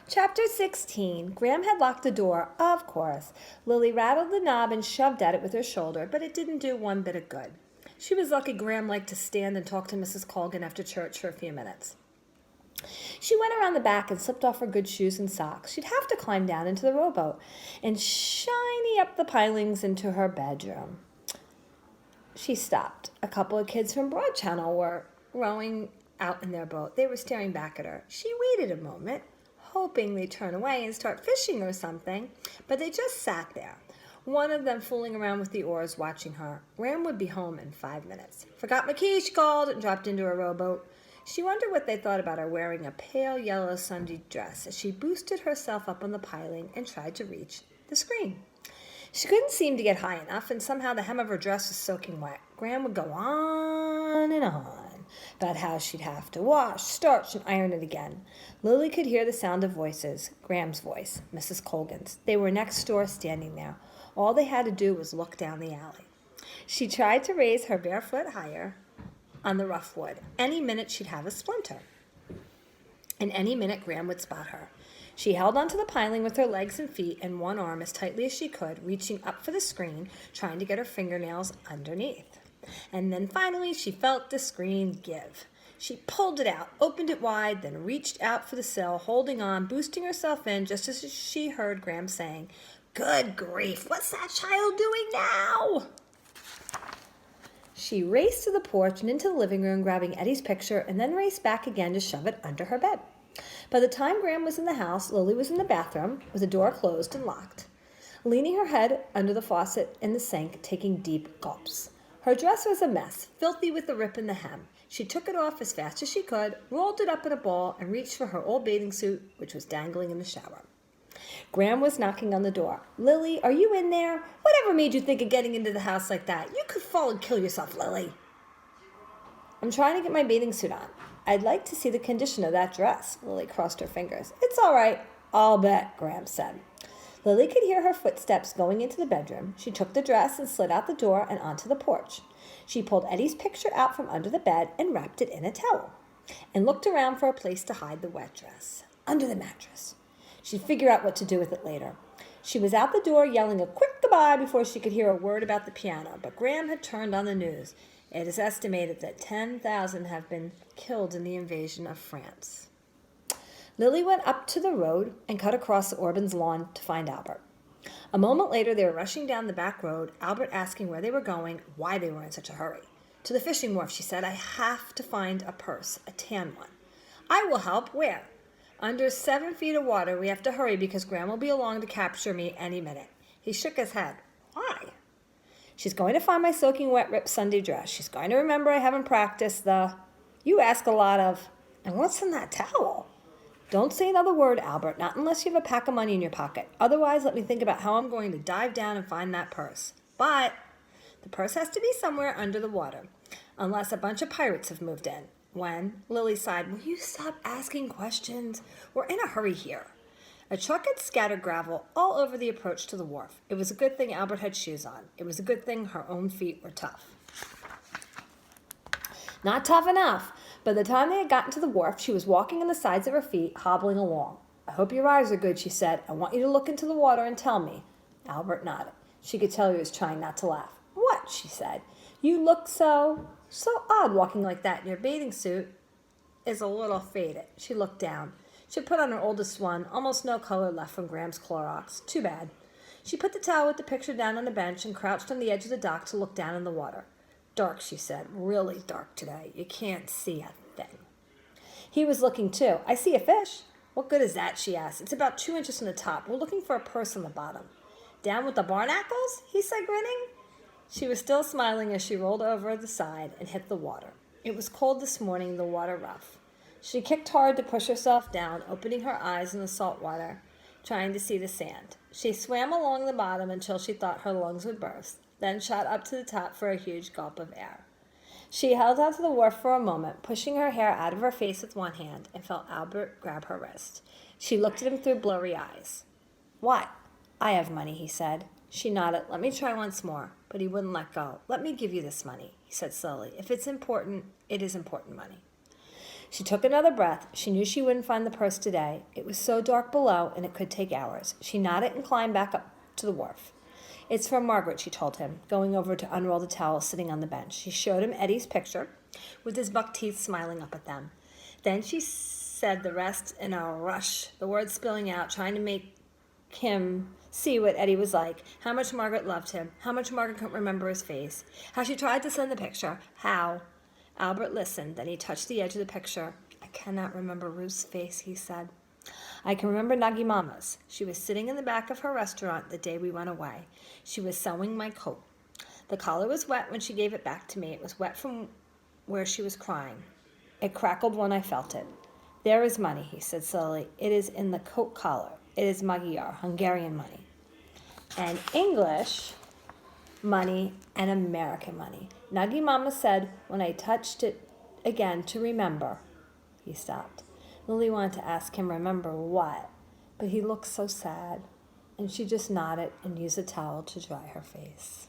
Chapter 16. Graham had locked the door, of course. Lily rattled the knob and shoved at it with her shoulder, but it didn't do one bit of good. She was lucky Graham liked to stand and talk to Mrs. Colgan after church for a few minutes. She went around the back and slipped off her good shoes and socks. She'd have to climb down into the rowboat and shiny up the pilings into her bedroom. She stopped. A couple of kids from Broad Channel were rowing out in their boat. They were staring back at her. She waited a moment, hoping they'd turn away and start fishing or something, but they just sat there, one of them fooling around with the oars, watching her. Graham would be home in 5 minutes. "Forgot my key," she called, and dropped into her rowboat. She wondered what they thought about her wearing a pale yellow Sunday dress as she boosted herself up on the piling and tried to reach the screen. She couldn't seem to get high enough, and somehow the hem of her dress was soaking wet. Graham would go on and on about how she'd have to wash, starch, and iron it again. Lily could hear the sound of voices. Graham's voice, Mrs. Colgan's. They were next door, standing there. All they had to do was look down the alley. She tried to raise her bare foot higher on the rough wood. Any minute she'd have a splinter. And any minute Graham would spot her. She held onto the piling with her legs and feet and one arm as tightly as she could, reaching up for the screen, trying to get her fingernails underneath. And then finally she felt the screen give. She pulled it out, opened it wide, then reached out for the sill, holding on, boosting herself in just as she heard Graham saying, "Good grief, what's that child doing now?" She raced to the porch and into the living room, grabbing Eddie's picture, and then raced back again to shove it under her bed. By the time Graham was in the house, Lily was in the bathroom, with the door closed and locked, leaning her head under the faucet in the sink, taking deep gulps. Her dress was a mess, filthy with the rip in the hem. She took it off as fast as she could, rolled it up in a ball, and reached for her old bathing suit, which was dangling in the shower. Graham was knocking on the door. "Lily, are you in there? Whatever made you think of getting into the house like that? You could fall and kill yourself, Lily." "I'm trying to get my bathing suit on. I'd like to see the condition of that dress." Lily crossed her fingers. "It's all right, I'll bet," Graham said. Lily could hear her footsteps going into the bedroom. She took the dress and slid out the door and onto the porch. She pulled Eddie's picture out from under the bed and wrapped it in a towel, and looked around for a place to hide the wet dress. Under the mattress. She'd figure out what to do with it later. She was out the door yelling a quick goodbye before she could hear a word about the piano, but Graham had turned on the news. It is estimated that 10,000 have been killed in the invasion of France. Lily went up to the road and cut across the Orbans' lawn to find Albert. A moment later, they were rushing down the back road, Albert asking where they were going, why they were in such a hurry. "To the fishing wharf," she said. "I have to find a purse, a tan one." "I will help. Where?" "Under 7 feet of water. We have to hurry because Graham will be along to capture me any minute." He shook his head. "Why?" "She's going to find my soaking wet ripped Sunday dress. She's going to remember I haven't practiced the... You ask a lot of... And what's in that towel?" "Don't say another word, Albert, not unless you have a pack of money in your pocket. Otherwise, let me think about how I'm going to dive down and find that purse. But the purse has to be somewhere under the water, unless a bunch of pirates have moved in." When Lily sighed, "Will you stop asking questions? We're in a hurry here." A truck had scattered gravel all over the approach to the wharf. It was a good thing Albert had shoes on. It was a good thing her own feet were tough. Not tough enough. By the time they had gotten to the wharf, she was walking on the sides of her feet, hobbling along. "I hope your eyes are good," she said. "I want you to look into the water and tell me." Albert nodded. She could tell he was trying not to laugh. "What?" she said. "You look so odd walking like that in your bathing suit." "Is a little faded." She looked down. She put on her oldest one, almost no color left from Graham's Clorox. Too bad. She put the towel with the picture down on the bench and crouched on the edge of the dock to look down in the water. "Dark," she said. "Really dark today. You can't see a thing." He was looking too. "I see a fish." "What good is that?" she asked. "It's about 2 inches from the top. We're looking for a purse on the bottom." "Down with the barnacles?" he said, grinning. She was still smiling as she rolled over the side and hit the water. It was cold this morning, the water rough. She kicked hard to push herself down, opening her eyes in the salt water, trying to see the sand. She swam along the bottom until she thought her lungs would burst, then shot up to the top for a huge gulp of air. She held on to the wharf for a moment, pushing her hair out of her face with one hand, and felt Albert grab her wrist. She looked at him through blurry eyes. "What?" "I have money," he said. She nodded. "Let me try once more." But he wouldn't let go. "Let me give you this money," he said slowly. "If it's important, it is important money." She took another breath. She knew she wouldn't find the purse today. It was so dark below, and it could take hours. She nodded and climbed back up to the wharf. It's from Margaret, she told him, going over to unroll the towel sitting on the bench. She showed him Eddie's picture, with his buck teeth smiling up at them. Then she said the rest in a rush, the words spilling out, trying to make him see what Eddie was like, how much Margaret loved him, how much Margaret couldn't remember his face, how she tried to send the picture, how. Albert listened, then he touched the edge of the picture. I cannot remember Ruth's face, he said. I can remember Nagi Mama's. She was sitting in the back of her restaurant the day we went away. She was sewing my coat. The collar was wet when she gave it back to me. It was wet from where she was crying. It crackled when I felt it. There is money, he said slowly. It is in the coat collar. It is Magyar, Hungarian money. And English money and American money. Nagi Mama said when I touched it again to remember. He stopped. Lily wanted to ask him remember what, but he looked so sad, and she just nodded and used a towel to dry her face.